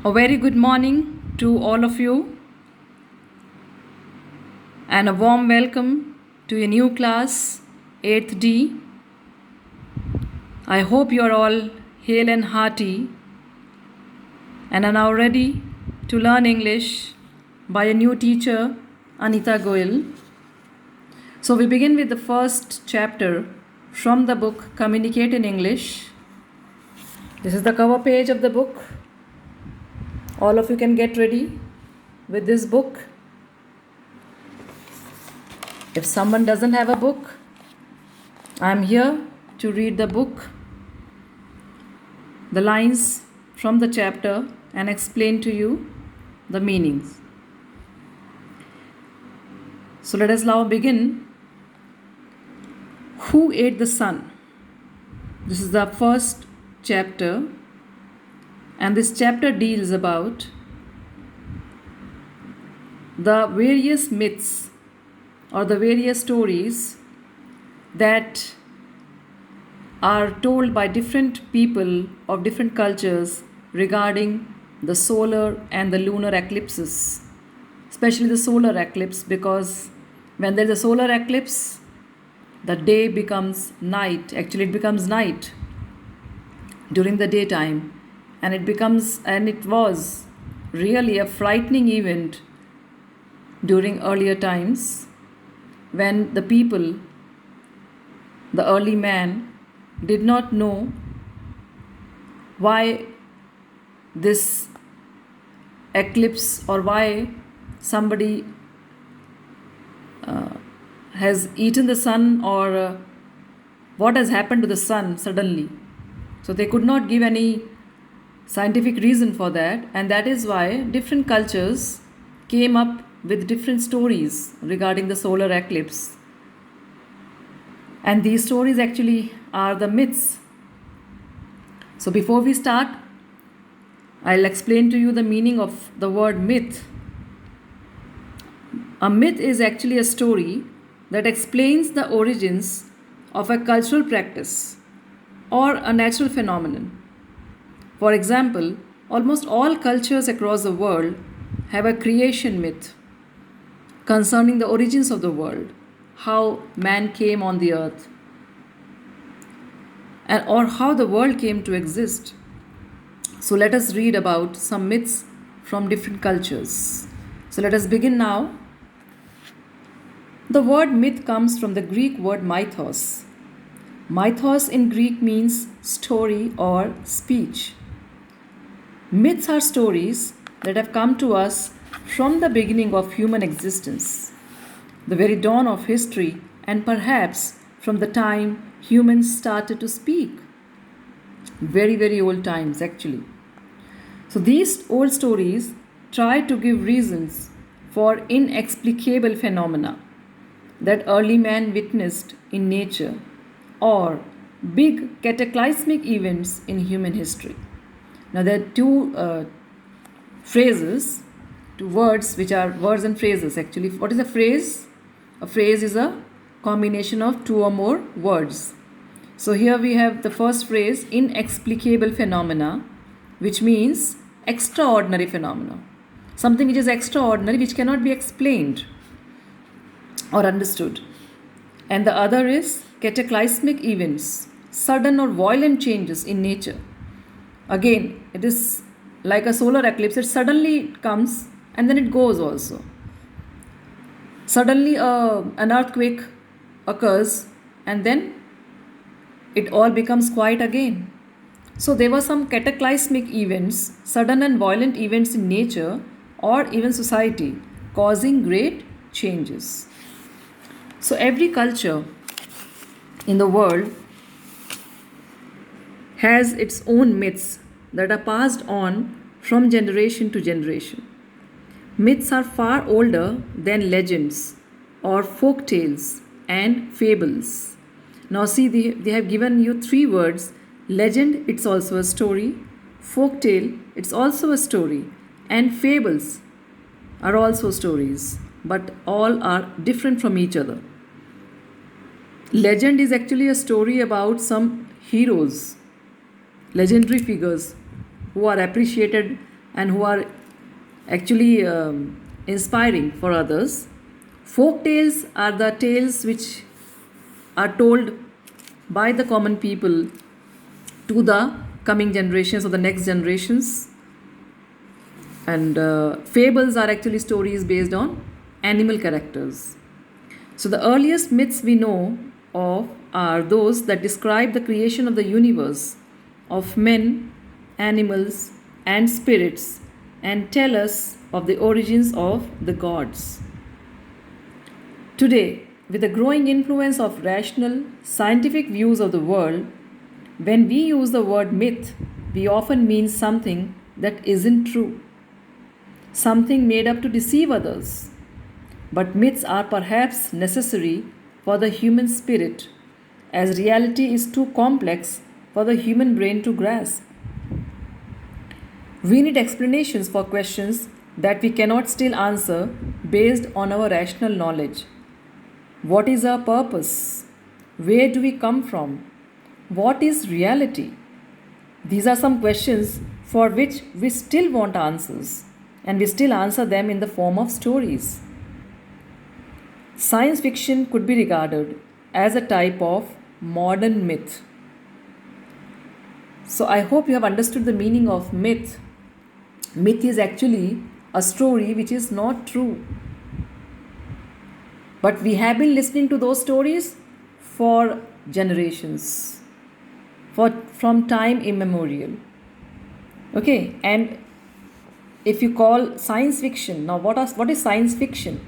A very good morning to all of you and a warm welcome to a new class, 8th D. I hope you are all hale and hearty and are now ready to learn English by a new teacher, Anita Goel. So we begin with the first chapter from the book Communicate in English. This is the cover page of the book. All of you can get ready with this book. If someone doesn't have a book, I'm here to read the book, the lines from the chapter, and explain to you the meanings. So let us now begin. Who ate the sun? This is the first chapter, and this chapter deals about the various myths or the various stories that are told by different people of different cultures regarding the solar and the lunar eclipses, especially the solar eclipse, because when there's a solar eclipse, the day becomes night. Actually, it becomes night during the daytime, and it was really a frightening event during earlier times when the people, the early man, did not know why this eclipse or why somebody has eaten the sun or what has happened to the sun suddenly. So they could not give any scientific reason for that, and that is why different cultures came up with different stories regarding the solar eclipse. And these stories actually are the myths. So before we start, I'll explain to you the meaning of the word myth. A myth is actually a story that explains the origins of a cultural practice or a natural phenomenon. For example, almost all cultures across the world have a creation myth concerning the origins of the world, how man came on the earth, or how the world came to exist. So let us read about some myths from different cultures. So let us begin now. The word myth comes from the Greek word mythos. Mythos in Greek means story or speech. Myths are stories that have come to us from the beginning of human existence, the very dawn of history, and perhaps from the time humans started to speak. Very, very old times, actually. So these old stories try to give reasons for inexplicable phenomena that early man witnessed in nature or big cataclysmic events in human history. Now, there are two phrases, two words, which are words and phrases actually. What is a phrase? A phrase is a combination of two or more words. So here we have the first phrase, inexplicable phenomena, which means extraordinary phenomena. Something which is extraordinary, which cannot be explained or understood. And the other is cataclysmic events, sudden or violent changes in nature. Again, it is like a solar eclipse, it suddenly comes and then it goes also. Suddenly an earthquake occurs and then it all becomes quiet again. So there were some cataclysmic events, sudden and violent events in nature or even society, causing great changes. So every culture in the world has its own myths that are passed on from generation to generation. Myths are far older than legends or folk tales and fables. Now, see, they have given you three words. Legend, it's also a story. Folk tale, it's also a story. And fables are also stories, but all are different from each other. Legend is actually a story about some heroes, legendary figures who are appreciated and who are actually inspiring for others. Folk tales are the tales which are told by the common people to the coming generations or the next generations. And fables are actually stories based on animal characters. So the earliest myths we know of are those that describe the creation of the universe, of men, animals, and spirits, and tell us of the origins of the gods. Today, with the growing influence of rational, scientific views of the world, when we use the word myth, we often mean something that isn't true, something made up to deceive others. But myths are perhaps necessary for the human spirit, as reality is too complex for the human brain to grasp. We need explanations for questions that we cannot still answer based on our rational knowledge. What is our purpose? Where do we come from? What is reality? These are some questions for which we still want answers, and we still answer them in the form of stories. Science fiction could be regarded as a type of modern myth. So I hope you have understood the meaning of myth. Myth is actually a story which is not true. But we have been listening to those stories for generations, from time immemorial. Okay, and if you call science fiction, now what is science fiction?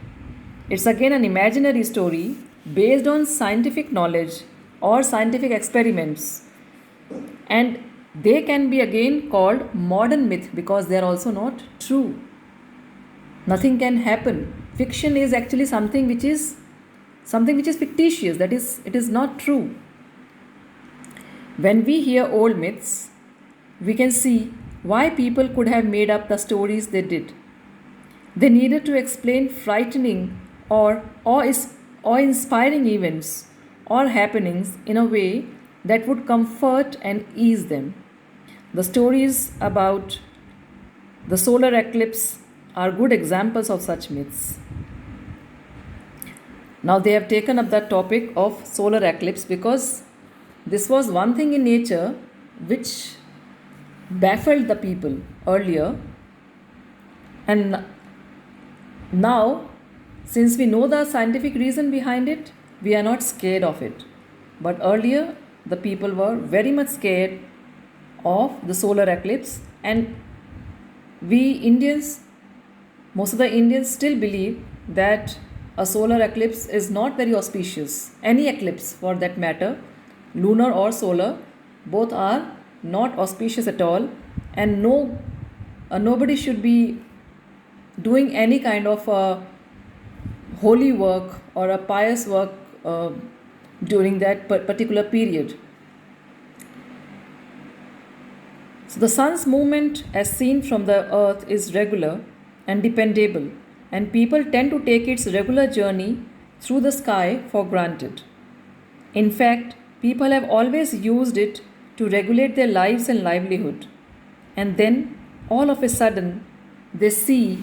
It's again an imaginary story based on scientific knowledge or scientific experiments. And they can be again called modern myth because they are also not true. Nothing can happen. Fiction is actually something which is fictitious, that is, it is not true. When we hear old myths, we can see why people could have made up the stories they did. They needed to explain frightening or awe-inspiring events or happenings in a way that would comfort and ease them. The stories about the solar eclipse are good examples of such myths. Now they have taken up the topic of solar eclipse because this was one thing in nature which baffled the people earlier, and now, since we know the scientific reason behind it, we are not scared of it. But earlier, the people were very much scared of the solar eclipse, and we Indians, most of the Indians still believe that a solar eclipse is not very auspicious. Any eclipse for that matter, lunar or solar, both are not auspicious at all, and nobody should be doing any kind of holy work or a pious work during that particular period. So the sun's movement as seen from the earth is regular and dependable, and people tend to take its regular journey through the sky for granted. In fact, people have always used it to regulate their lives and livelihood. And then, all of a sudden, they see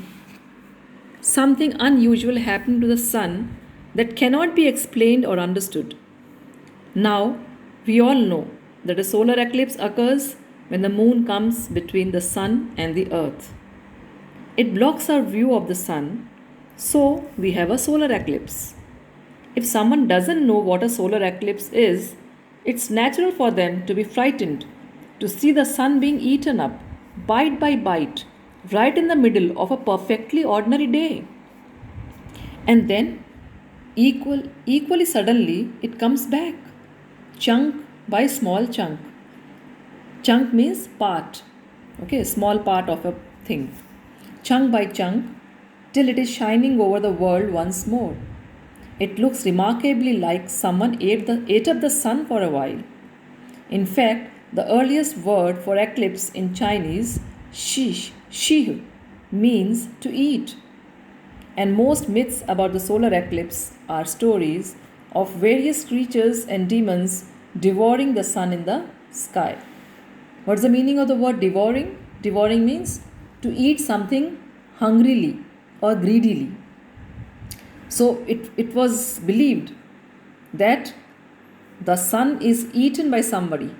something unusual happen to the sun that cannot be explained or understood. Now, we all know that a solar eclipse occurs when the moon comes between the sun and the earth. It blocks our view of the sun, so we have a solar eclipse. If someone doesn't know what a solar eclipse is, it's natural for them to be frightened to see the sun being eaten up, bite by bite, right in the middle of a perfectly ordinary day. And then, equally suddenly, it comes back, chunk by small chunk. Chunk means part, okay, small part of a thing. Chunk by chunk, till it is shining over the world once more. It looks remarkably like someone ate up the sun for a while. In fact, the earliest word for eclipse in Chinese, shi, means to eat. And most myths about the solar eclipse are stories of various creatures and demons devouring the sun in the sky. What's the meaning of the word devouring? Devouring means to eat something hungrily or greedily. So it was believed that the sun is eaten by somebody.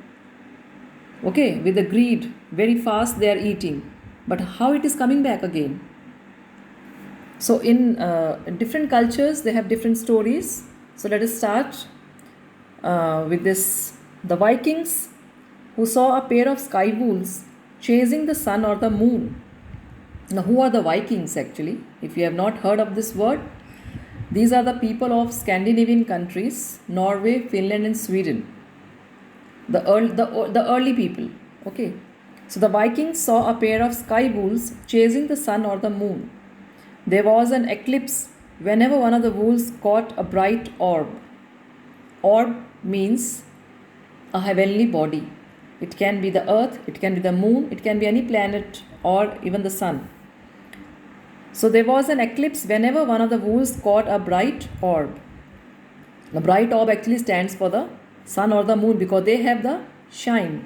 Okay, with the greed, very fast they are eating. But how it is coming back again? So in different cultures, they have different stories. So let us start with this. The Vikings who saw a pair of sky wolves chasing the sun or the moon. Now, who are the Vikings actually? If you have not heard of this word, these are the people of Scandinavian countries, Norway, Finland, and Sweden. The early people. Okay. So the Vikings saw a pair of sky wolves chasing the sun or the moon. There was an eclipse whenever one of the wolves caught a bright orb. Orb means a heavenly body. It can be the earth, it can be the moon, it can be any planet or even the sun. So there was an eclipse whenever one of the wolves caught a bright orb. The bright orb actually stands for the sun or the moon because they have the shine.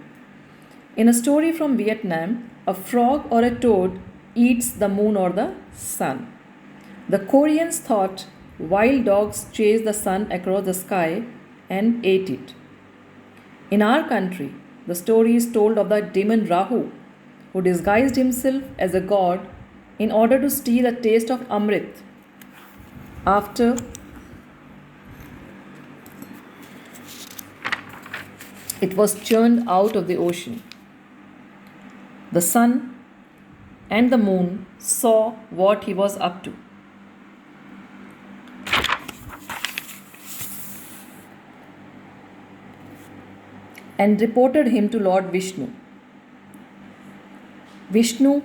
In a story from Vietnam, a frog or a toad eats the moon or the sun. The Koreans thought wild dogs chased the sun across the sky and ate it. In our country, the story is told of the demon Rahu, who disguised himself as a god in order to steal a taste of Amrit after it was churned out of the ocean. The sun and the moon saw what he was up to. And reported him to Lord Vishnu. Vishnu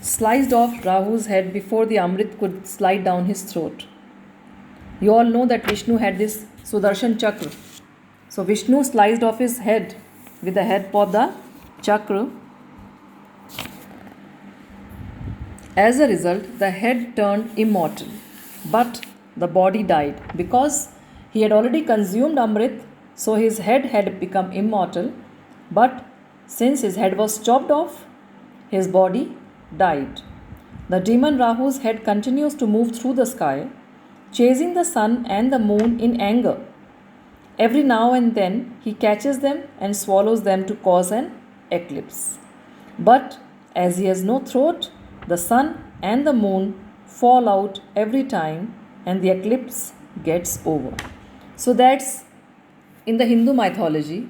sliced off Rahu's head before the Amrit could slide down his throat. You all know that Vishnu had this Sudarshan Chakra. So Vishnu sliced off his head with the head of the chakra. As a result, the head turned immortal, but the body died because he had already consumed Amrit. So his head had become immortal, but since his head was chopped off, his body died. The demon Rahu's head continues to move through the sky, chasing the sun and the moon in anger. Every now and then he catches them and swallows them to cause an eclipse. But as he has no throat, the sun and the moon fall out every time and the eclipse gets over. So that's in the Hindu mythology.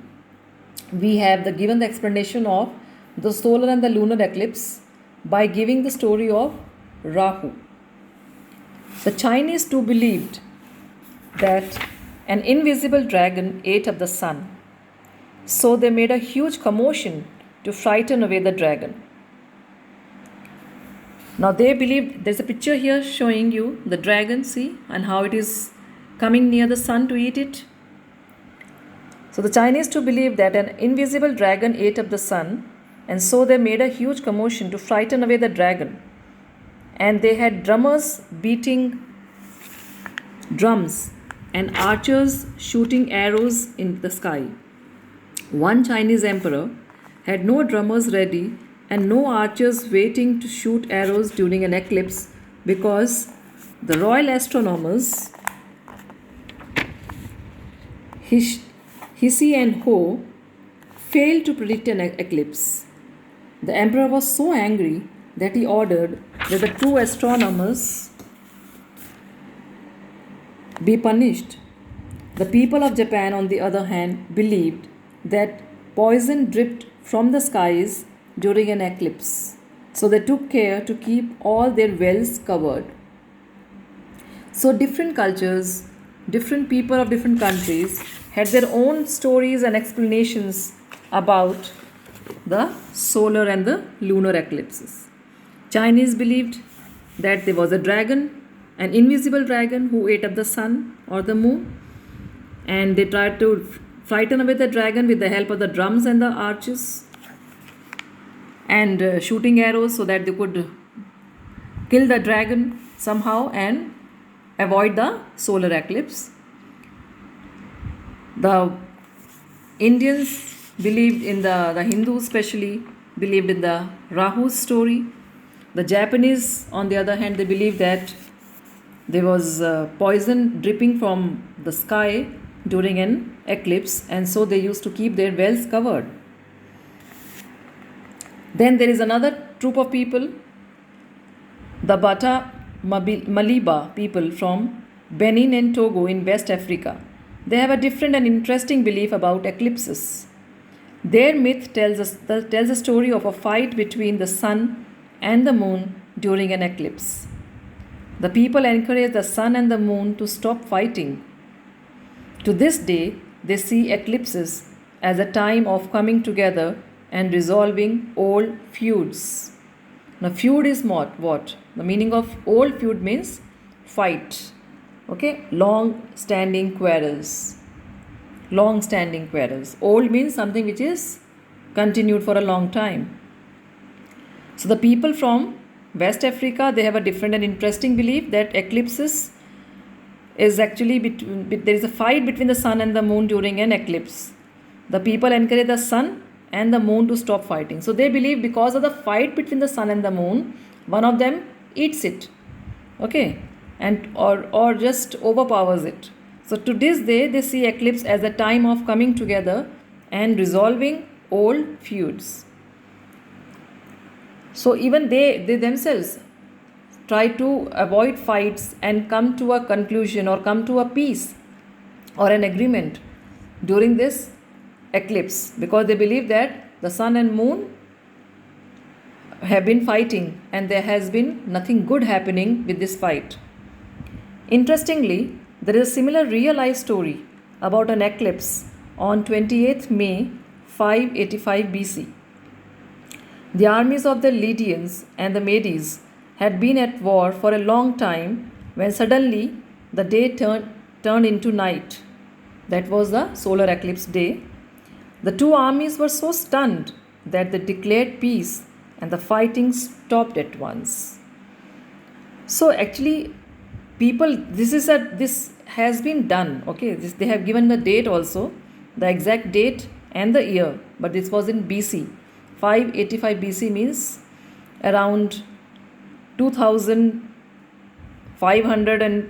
We have given the explanation of the solar and the lunar eclipse by giving the story of Rahu. The Chinese too believed that an invisible dragon ate up the sun. So they made a huge commotion to frighten away the dragon. Now they believed, there's a picture here showing you the dragon, see, and how it is coming near the sun to eat it. So the Chinese too believed that an invisible dragon ate up the sun, and so they made a huge commotion to frighten away the dragon. And they had drummers beating drums and archers shooting arrows in the sky. One Chinese emperor had no drummers ready and no archers waiting to shoot arrows during an eclipse because the royal astronomers Hsi and Ho failed to predict an eclipse. The emperor was so angry that he ordered that the two astronomers be punished. The people of Japan, on the other hand, believed that poison dripped from the skies during an eclipse. So they took care to keep all their wells covered. So different cultures, different people of different countries had their own stories and explanations about the solar and the lunar eclipses. Chinese believed that there was a dragon, an invisible dragon who ate up the sun or the moon, and they tried to frighten away the dragon with the help of the drums and the archers and shooting arrows so that they could kill the dragon somehow and avoid the solar eclipse. The Indians believed in the Hindus especially believed in the Rahu's story, The Japanese, on the other hand, they believe that there was poison dripping from the sky during an eclipse, and so they used to keep their wells covered. Then there is another group of people, the Bata Maliba people from Benin and Togo in West Africa. They have a different and interesting belief about eclipses. Their myth tells a story of a fight between the sun and the moon during an eclipse. The people encourage the sun and the moon to stop fighting. To this day, they see eclipses as a time of coming together and resolving old feuds. Now, feud is what? The meaning of old feud means fight. Okay, long standing quarrels. Old means something which is continued for a long time. So the people from West Africa, they have a different and interesting belief that eclipses is actually there is a fight between the sun and the moon during an eclipse. The people encourage the sun and the moon to stop fighting. So they believe because of the fight between the sun and the moon, one of them eats it. Okay, and or just overpowers it. So to this day, they see eclipse as a time of coming together and resolving old feuds. So even they themselves try to avoid fights and come to a conclusion or come to a peace or an agreement during this eclipse, because they believe that the sun and moon have been fighting and there has been nothing good happening with this fight. Interestingly, there is a similar real life story about an eclipse on 28th May 585 BC. The armies of the Lydians and the Medes had been at war for a long time when suddenly the day turned into night. That was the solar eclipse day. The two armies were so stunned that they declared peace and the fighting stopped at once. So actually, people, this has been done. Okay, they have given the date also, the exact date and the year, but this was in BC. 585 BC means around 2500 and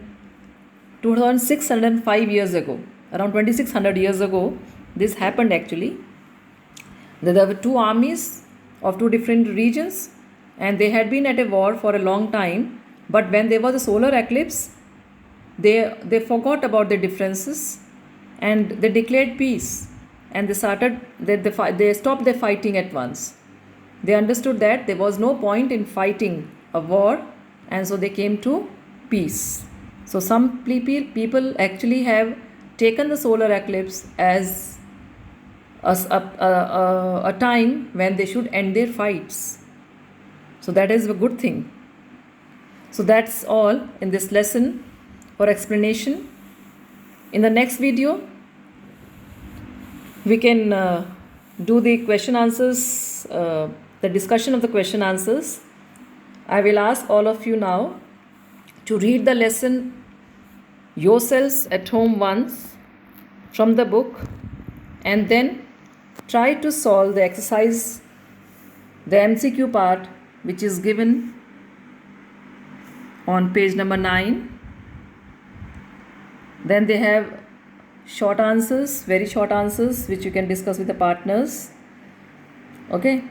2605 years ago, around 2600 years ago, this happened actually. There were two armies of two different regions and they had been at a war for a long time, but when there was a solar eclipse, they forgot about their differences and they declared peace, and they stopped their fighting at once. They understood that there was no point in fighting a war, and so they came to peace. So some people actually have taken the solar eclipse as a time when they should end their fights. So that is a good thing. So that's all in this lesson for explanation. In the next video, we can do the question answers, the discussion of the question answers. I will ask all of you now to read the lesson yourselves at home once from the book, and then try to solve the exercise, the MCQ part, which is given on page number 9. Then they have short answers, very short answers, which you can discuss with the partners. Okay.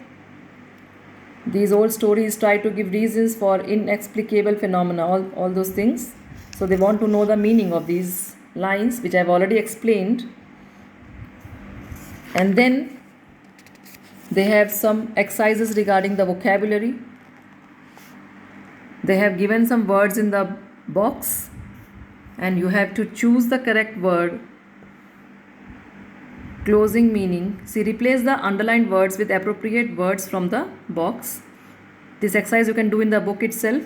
These old stories try to give reasons for inexplicable phenomena, all those things. So they want to know the meaning of these lines, which I have already explained. And then they have some exercises regarding the vocabulary. They have given some words in the box, and you have to choose the correct word. Closing meaning. See, replace the underlined words with appropriate words from the box. This exercise you can do in the book itself.